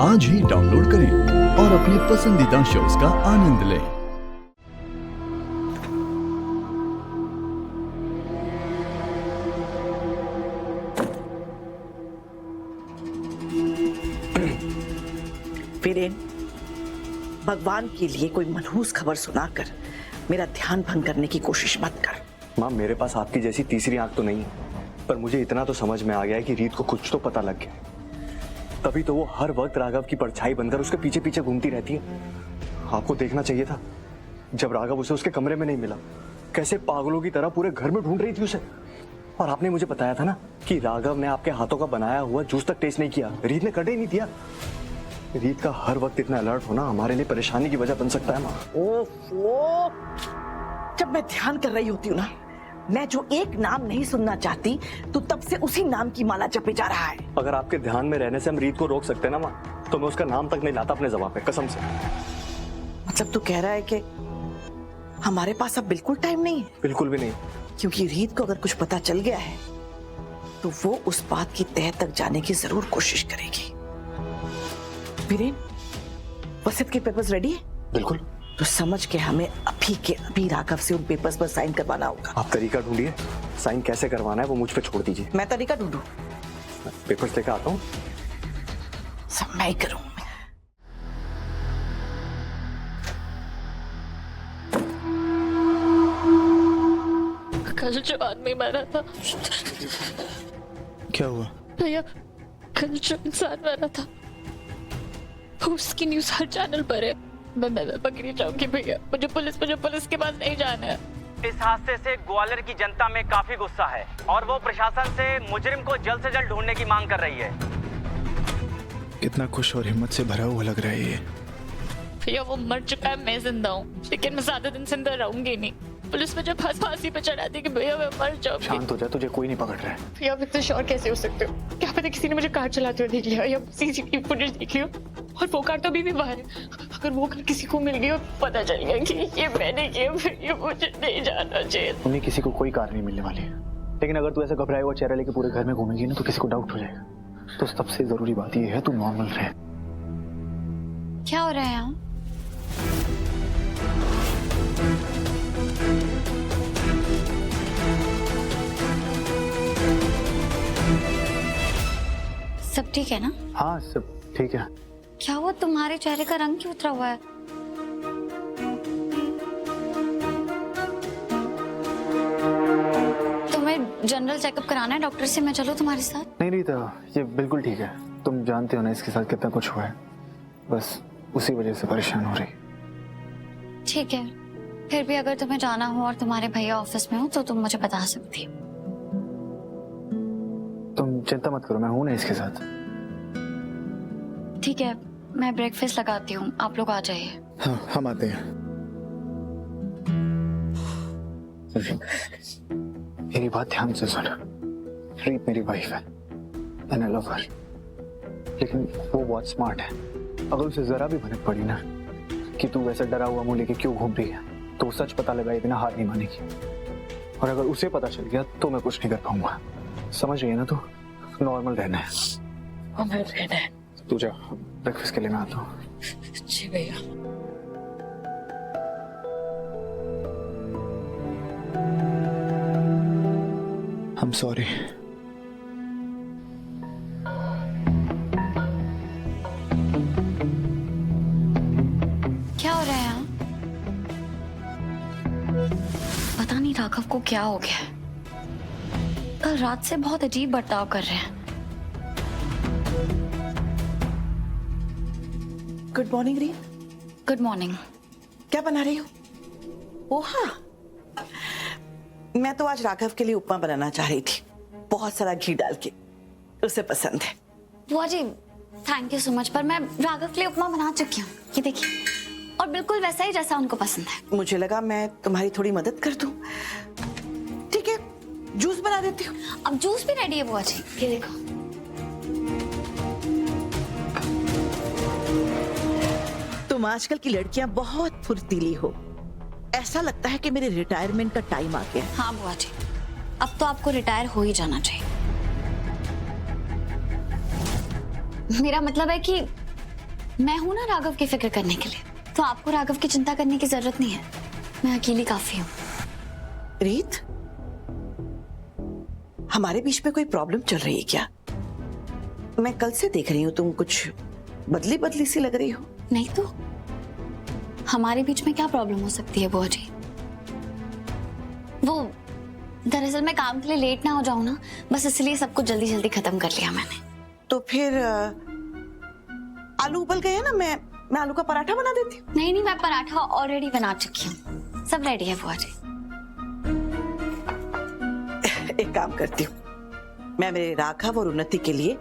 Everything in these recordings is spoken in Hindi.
आज ही डाउनलोड करें और अपने पसंदीदा शोज का आनंद लें। वीरेन, भगवान के लिए कोई मनहूस खबर सुनाकर मेरा ध्यान भंग करने की कोशिश मत कर। माँ, मेरे पास आपकी जैसी तीसरी आंख तो नहीं है, पर मुझे इतना तो समझ में आ गया है कि रीत को कुछ तो पता लग गया। तभी तो वो हर वक्त राघव की परछाई बनकर उसके पीछे पीछे घूमती रहती है। आपको देखना चाहिए था जब राघव उसे उसके कमरे में नहीं मिला, कैसे पागलों की तरह पूरे घर में ढूंढ रही थी उसे। और आपने मुझे बताया था ना कि राघव ने आपके हाथों का बनाया हुआ जूस तक टेस्ट नहीं किया। रीत ने करने ही नहीं दिया। रीत का हर वक्त इतना अलर्ट होना हमारे लिए परेशानी की वजह बन सकता है माँ। ओफो, जब मैं ध्यान कर रही होती हूँ ना, मैं जो एक नाम नहीं सुनना चाहती, तो तब से उसी नाम की माला जपे जा रहा है। अगर आपके ध्यान में रहने से हम रीत को रोक सकते हैं ना माँ, तो मैं उसका नाम तक नहीं लाता अपने ज़बान पे, कसम से। मतलब तू कह रहा है कि हमारे पास अब बिल्कुल टाइम नहीं है? बिल्कुल भी नहीं। क्योंकि रीत को अगर कुछ पता चल गया है तो वो उस बात की तह तक जाने की जरूर कोशिश करेगी। वीरेन, वसीयत के पेपर्स रेडी है? बिल्कुल। तो समझ के हमें अभी के अभी राघव से उन पेपर्स पर साइन करवाना होगा। आप तरीका ढूंढिए, साइन कैसे करवाना है वो मुझ पे छोड़ दीजिए। मैं तरीका ढूंढूं? पेपर्स लेकर आता हूँ। सब मैं ही करूं। कल जो आदमी मरा था। क्या हुआ भैया, कल जो इंसान मरा था उसकी न्यूज़ हर चैनल पर है। मैं पकड़ी जाऊंगी भैया, मुझे पुलिस के पास नहीं जाना है। इस हादसे से ग्वालियर की जनता में काफी गुस्सा है और वो प्रशासन से मुजरिम को जल्द से जल्द ढूंढने की मांग कर रही है। कितना खुश और हिम्मत से भरा हुआ लग रहा है ये। भैया वो मर चुका है, मैं जिंदा हूँ, लेकिन मैं ज्यादा दिन जिंदा रहूंगी नहीं। पुलिस मुझे फांसी पे चढ़ा दी कि भैया मैं मर जाऊंगी। शांत हो जा, तुझे कोई नहीं पकड़ रहा है। भैया आप इतने श्योर कैसे हो सकते हो? क्या पता किसी ने मुझे कार चलाते हुए देख लिया या सीसीटीवी फुटेज देखी हो, और वो कार तो अभी भी बाहर है। अगर वो कार किसी को मिल गई और पता चल गया कि ये मैंने किया, फिर ये मुझे नहीं जाना चाहिए। उन्हें किसी को कोई कार नहीं मिलने वाली है, लेकिन अगर तू ऐसा घबराया हुआ चेहरा लेके पूरे घर में घूमेगी ना तो किसी को डाउट हो जाएगा। तो सबसे जरूरी बात ये है तू नॉर्मल रहे। क्या हो रहा है यहाँ? सब ठीक है ना? हाँ सब ठीक है। क्या हुआ, तुम्हारे चेहरे का रंग क्यों उतरा हुआ है? तुम्हें जनरल चेकअप कराना है डॉक्टर से, मैं चलूं तुम्हारे साथ? नहीं रीता, ये बिल्कुल ठीक है। तुम जानते हो ना इसके साथ कितना कुछ हुआ है, बस उसी वजह से परेशान हो रही। ठीक है, फिर भी अगर तुम्हें जाना हो और तुम्हारे भैया ऑफिस में हो तो तुम मुझे बता सकती। तुम चिंता मत करो, मैं हूं ना इसके साथ। ठीक है, मैं ब्रेकफास्ट लगाती हूँ, आप लोग आ जाइए। हाँ हम आते हैं। मेरी बात ध्यान से सुन। रीत मेरी वाइफ है एंड आई लव हर, लेकिन वो बहुत स्मार्ट है। अगर उसे जरा भी भनक पड़ी ना कि तू वैसा डरा हुआ मुंह लेके क्यों घूम रही है, तो सच पता लगाए बिना हार नहीं मानेगी। और अगर उसे पता चल गया तो मैं कुछ नहीं कर पाऊंगा। समझ रही है ना तू? नॉर्मल रहना है। नॉर्मल रहना है। तू जा, ब्रेकफास्ट के लिए मैं आता हूँ। जी भैया। I'm sorry. क्या हो रहा है यहाँ? पता नहीं राघव को क्या हो गया है, कल रात से बहुत अजीब बर्ताव कर रहे हैं। गुड मॉर्निंग रीत। Good morning. क्या बना रही हो? ओहा, मैं तो आज राघव के लिए उपमा बनाना चाह रही थी, बहुत सारा घी डाल के, उसे पसंद है। बुआ जी थैंक यू सो मच, पर मैं राघव के लिए उपमा बना चुकी हूँ, ये देखिए, और बिल्कुल वैसा ही जैसा उनको पसंद है। मुझे लगा मैं तुम्हारी थोड़ी मदद कर दूं। ठीक है, जूस बना देती हूँ। अब जूस भी रेडी है बुआ जी, ये देखो। तुम आजकल की लड़कियां बहुत फुर्तीली हो, ऐसा लगता है कि मेरे रिटायरमेंट का टाइम आ गया। हाँ बुआ जी, अब तो आपको रिटायर हो ही जाना चाहिए। मेरा मतलब है कि मैं हूं ना राघव की फिक्र करने के लिए, तो आपको राघव की चिंता करने की जरूरत नहीं है। मैं अकेली काफी हूँ। रीत, हमारे बीच में कोई प्रॉब्लम चल रही है क्या? मैं कल से देख रही हूँ तुम कुछ बदली बदली सी लग रही हो। नहीं तो हमारे बीच में क्या प्रॉब्लम हो सकती है बुआ जी? वो दरअसल मैं काम के लिए लेट ना हो जाऊं ना, बस इसलिए सब कुछ जल्दी जल्दी खत्म कर लिया मैंने। तो फिर आलू उबल गए हैं ना, मैं आलू का पराठा बना देती हूँ। नहीं, मैं पराठा ऑलरेडी बना चुकी हूँ, सब रेडी है बुआ जी। एक काम करती हूँ, मैं मेरे राघव और उन्नति के लिए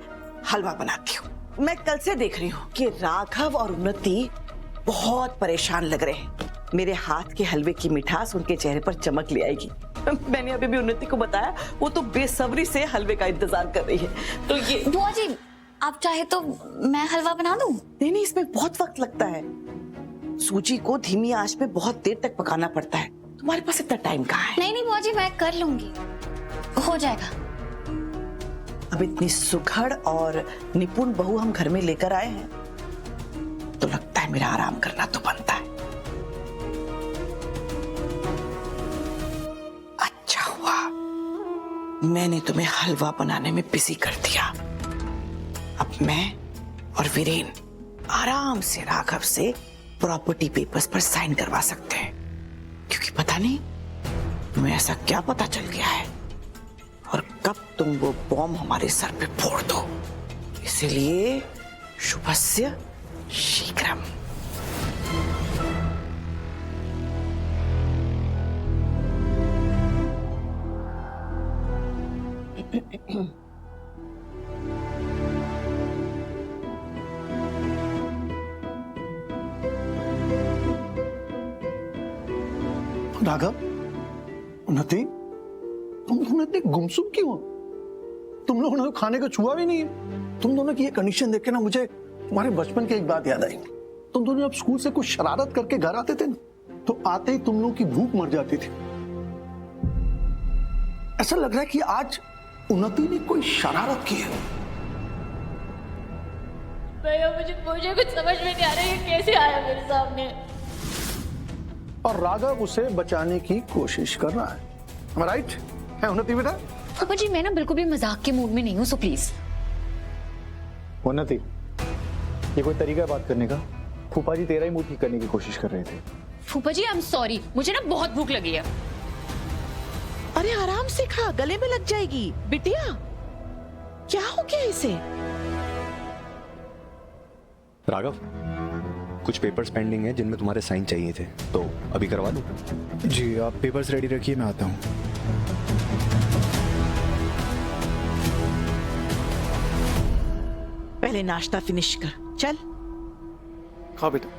हलवा बनाती हूँ। मैं कल से देख रही हूँ कि राघव और उन्नति बहुत परेशान लग रहे हैं। मेरे हाथ के हलवे की मिठास उनके चेहरे पर चमक ले आएगी। मैंने अभी भी उन्नति को बताया, वो तो बेसब्री से हलवे का इंतजार कर रही है। तो ये बुआ जी, आप चाहे तो मैं हलवा बना दूं? नहीं, इसमें बहुत वक्त लगता है। सूजी को धीमी आंच पे बहुत देर तक पकाना पड़ता है। तुम्हारे पास इतना टाइम कहाँ है? नहीं बुआ जी, मैं कर लूंगी, हो जाएगा। अब इतनी सुघड़ और निपुण बहू हम घर में लेकर आए हैं, तो लगता है मेरा आराम करना तो बनता है। अच्छा हुआ मैंने तुम्हें हलवा बनाने में बिजी कर दिया। अब मैं और वीरेन आराम से राघव से प्रॉपर्टी पेपर्स पर साइन करवा सकते हैं, क्योंकि पता नहीं तुम्हें ऐसा क्या पता चल गया है और कब तुम वो बॉम्ब हमारे सर पे फोड़ दो। इसलिए शुभस्य शीघ्रम। राघव, उन्नति, तुम दोनों इतने गुमसुम क्यों हो? तुम लोगों ने तो खाने को छुआ भी नहीं है। तुम दोनों की ये कंडीशन देख के ना मुझे तुम्हारे बचपन की एक बात याद आई। तुम दोनों जब स्कूल से कुछ शरारत करके घर आते थे ना, तो आते ही तुम लोगों की भूख मर जाती थी। ऐसा लग रहा है कि आज उन्नति ने कोई शरारत की है। भैया मुझे कुछ समझ में नहीं आ रहा है, ये कैसे आया मेरे सामने। और राघव उसे बचाने की कोशिश कर रहा है। राइट है उन्नति बेटा? पापा जी, मैं ना बिल्कुल भी मजाक के मूड में नहीं हूँ, सो प्लीज। उन्नति, ये कोई तरीका है बात करने का? फूफा जी तेरा ही मूड ठीक करने की कोशिश कर रहे थे। फूफा जी, आई एम सॉरी, मुझे ना बहुत भूख लगी है। अरे आराम से खा, गले में लग जाएगी। बिटिया क्या हो गया इसे? राघव, कुछ पेपर्स पेंडिंग है जिनमें तुम्हारे साइन चाहिए थे, तो अभी करवा दूं? जी, आप पेपर्स रेडी रखिए, मैं आता हूँ। पहले नाश्ता फिनिश कर, चल। हाँ बेटा।